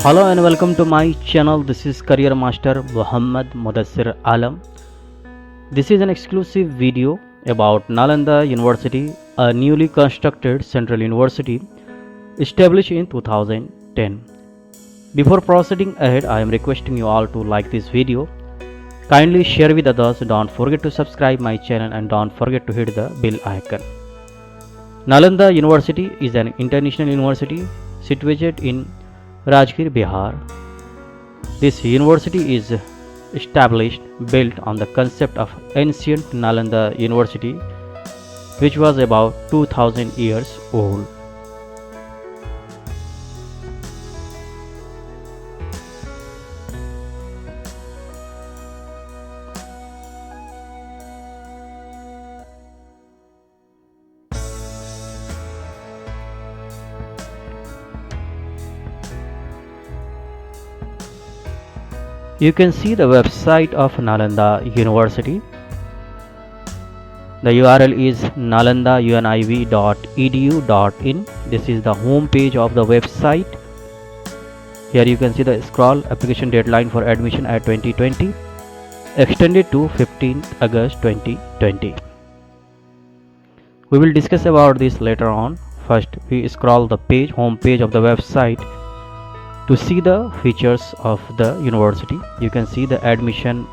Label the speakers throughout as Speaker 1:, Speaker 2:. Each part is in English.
Speaker 1: Hello and welcome to my channel. This is Career Master Muhammad Mudassir Alam. This is an exclusive video about Nalanda University, a newly constructed central university established in 2010. Before proceeding ahead, I am requesting you all to like this video. Kindly share with others. Don't forget to subscribe my channel and don't forget to hit the bell icon. Nalanda University is an international university situated in Rajgir, Bihar. This university is established built on the concept of ancient Nalanda University, which was about 2000 years old. You can see the website of Nalanda University. The URL is nalandauniv.edu.in. This is the home page of the website. Here you can see the scroll application deadline for admission at 2020 extended to 15th August 2020. We will discuss about this later on. First we scroll the home page of the website. To see the features of the university, you can see the admission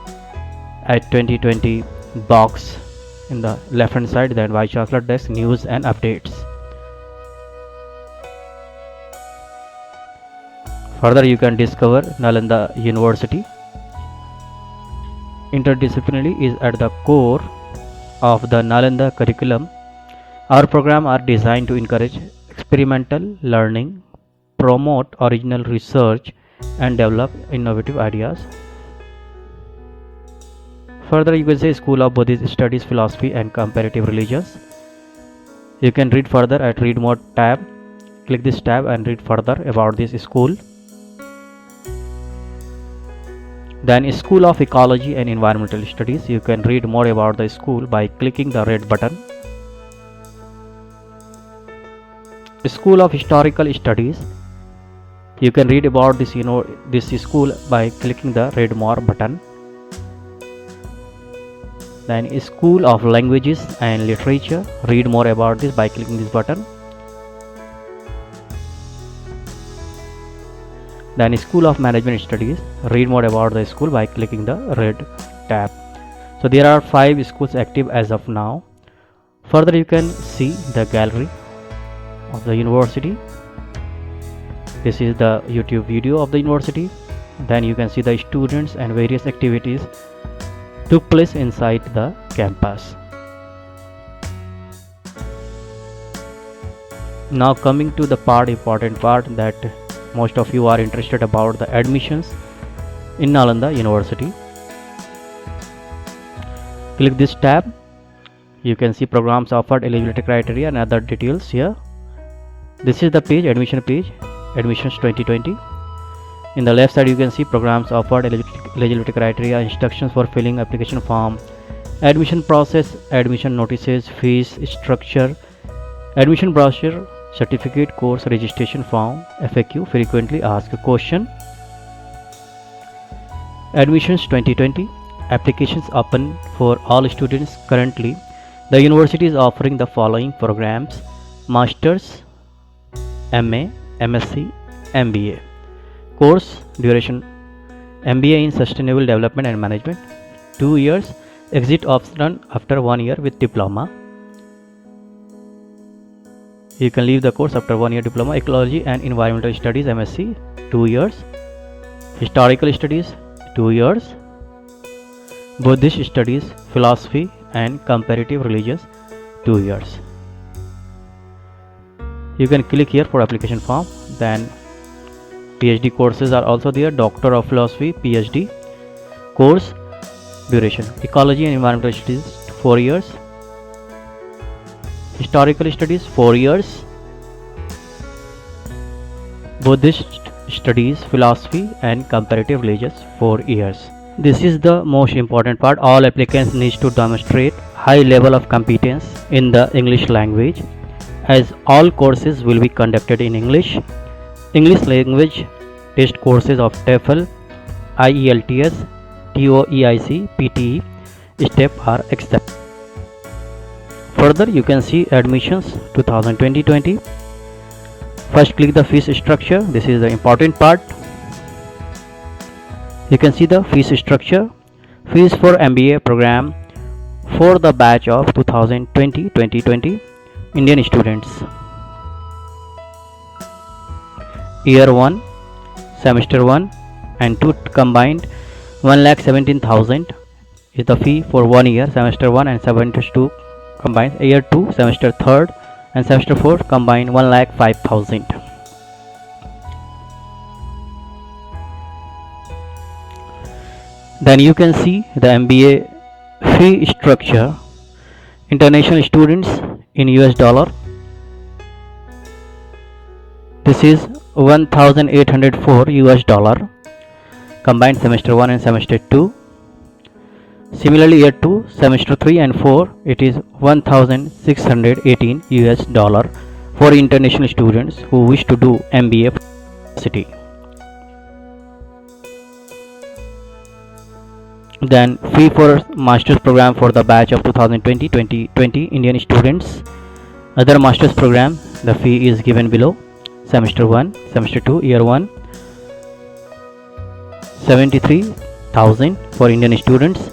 Speaker 1: at 2020 box in the left hand side, then Vice Chancellor desk, news and updates. Further you can discover Nalanda University. Interdisciplinary is at the core of the Nalanda curriculum. Our programs are designed to encourage experimental learning, promote original research and develop innovative ideas. Further you can say School of Buddhist Studies, Philosophy and Comparative Religions. You can read further at read more tab. Click this tab and read further about this school. Then School of Ecology and Environmental Studies. You can read more about the school by clicking the red button. School of Historical Studies. You can read about this school by clicking the read more button. Then School of Languages and Literature. Read more about this by clicking this button. Then School of Management Studies. Read more about the school by clicking the red tab. So there are 5 schools active as of now. Further you can see the gallery of the university. This is the YouTube video of the university. Then you can see the students and various activities took place inside the campus. Now coming to the important part that most of you are interested about, the admissions in Nalanda University. Click this tab. You can see programs offered, eligibility criteria and other details here. This is the page, admission page. Admissions 2020. In the left side you can see programs offered, eligibility criteria, instructions for filling application form, admission process, admission notices, fees structure, admission brochure, certificate, course registration form, FAQ, frequently asked question. Admissions 2020. Applications open for all students. Currently the university is offering the following programs: Masters, MA, MSc, MBA. Course duration: MBA in Sustainable Development and Management, 2 years. Exit option after 1 year with diploma. You can leave the course after 1 year diploma. Ecology and Environmental Studies, MSc, 2 years. Historical Studies, 2 years. Buddhist Studies, Philosophy and Comparative Religions, 2 years. You can click here for application form. Then PhD courses are also there. Doctor of Philosophy, PhD. Course duration: Ecology and Environmental Studies, 4 years. Historical Studies, 4 years. Buddhist Studies, Philosophy and Comparative Religions, 4 years. This is the most important part. All applicants need to demonstrate high level of competence in the English language, as all courses will be conducted in English. English language test courses of TOEFL, IELTS, TOEIC, PTE step are accepted. Further, you can see admissions 2020. First click the fees structure. This is the important part. You can see the fees structure. Fees for MBA program for the batch of 2020 Indian students. Year 1, semester 1 and 2 combined 1,17,000 is the fee for 1 year, semester 1 and semester 2 combined. Year 2, semester 3rd and semester 4 combined 1,05,000. Then you can see the MBA fee structure. International students in US dollar, this is 1,804 US dollar combined semester 1 and semester 2. Similarly, year 2, semester 3 and 4, it is 1,618 US dollar for international students who wish to do MBA city. Then fee for master's program for the batch of 2020 Indian students. Other master's program, the fee is given below. Semester 1, semester 2, year 1, 73,000 for Indian students.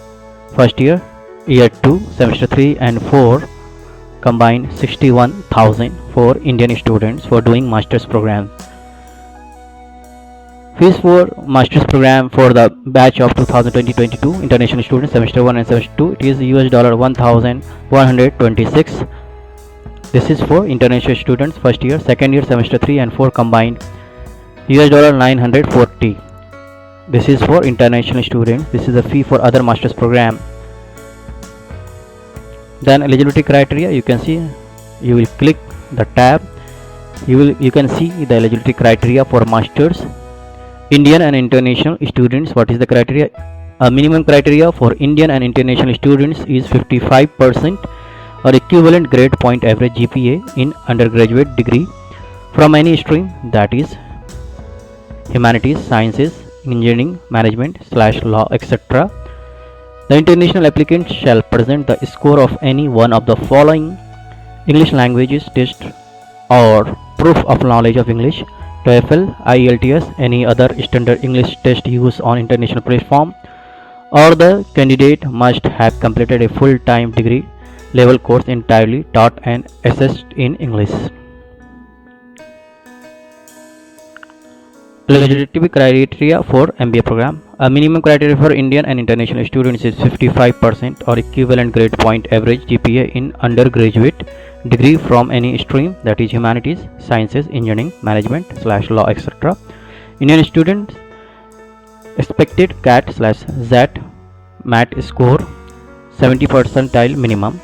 Speaker 1: First year, year 2, semester 3 and 4 combined 61,000 for Indian students for doing master's program. Fees for master's program for the batch of 2020-22 international students, semester 1 and semester 2, it is US dollar 1,126. This is for international students first year. Second year, semester 3 and 4 combined US dollar 940. This is for international students. This is the fee for other master's program. Then eligibility criteria, you can see, you will click the tab, you can see the eligibility criteria for masters Indian and international students. What is the criteria? A minimum criteria for Indian and international students is 55% or equivalent grade point average GPA in undergraduate degree from any stream, that is humanities, sciences, engineering, management / law, etc. The international applicant shall present the score of any one of the following: English languages test or proof of knowledge of English, TOEFL, IELTS, any other standard English test used on international platform, or the candidate must have completed a full-time degree level course entirely taught and assessed in English. Eligibility criteria for MBA program. A minimum criteria for Indian and international students is 55% or equivalent grade point average GPA in undergraduate degree from any stream, that is humanities, sciences, engineering, management / law, etc. Indian students expected CAT/ZAT MAT score 70 percentile minimum.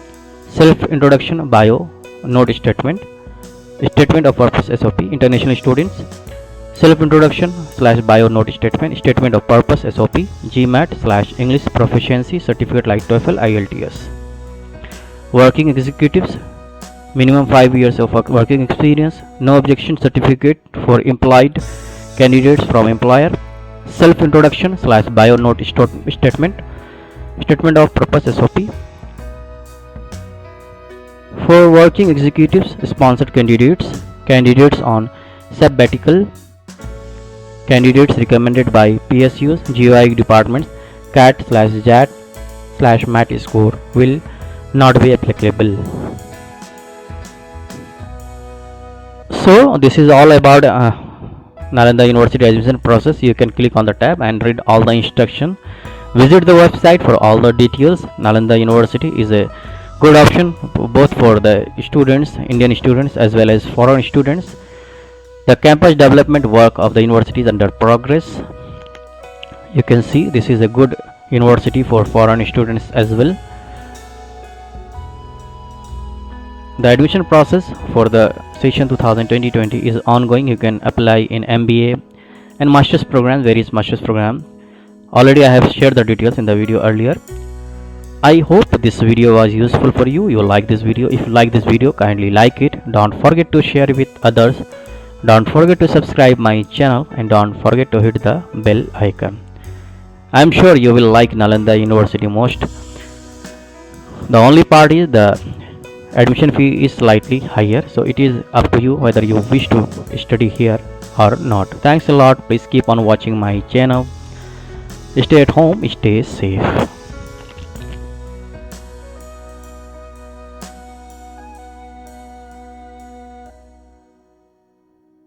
Speaker 1: Self introduction, bio, note statement of purpose SOP. International students, self introduction / bio note statement of purpose SOP, GMAT / English proficiency certificate like TOEFL, IELTS. Working executives, minimum 5 years of working experience, no objection certificate for employed candidates from employer. Self introduction / bio note statement of purpose SOP. For working executives, sponsored candidates on sabbatical, candidates recommended by PSUs, GOI departments, CAT/ZAT MAT score will not be applicable. So this is all about Nalanda University admission process. You can click on the tab and read all the instruction. Visit the website for all the details. Nalanda University is a good option both for the students, Indian students as well as foreign students. The campus development work of the university is under progress. You can see this is a good university for foreign students as well. The admission process for the session 2020 is ongoing. You can apply in MBA and master's program, various master's program. Already I have shared the details in the video earlier. I hope this video was useful for you. You will like this video. If you like this video, kindly like it. Don't forget to share it with others Don't forget to subscribe my channel and don't forget to hit the bell icon. I am sure you will like Nalanda University most. The only part is the admission fee is slightly higher, so it is up to you whether you wish to study here or not. Thanks a lot. Please keep on watching my channel. Stay at home, stay safe.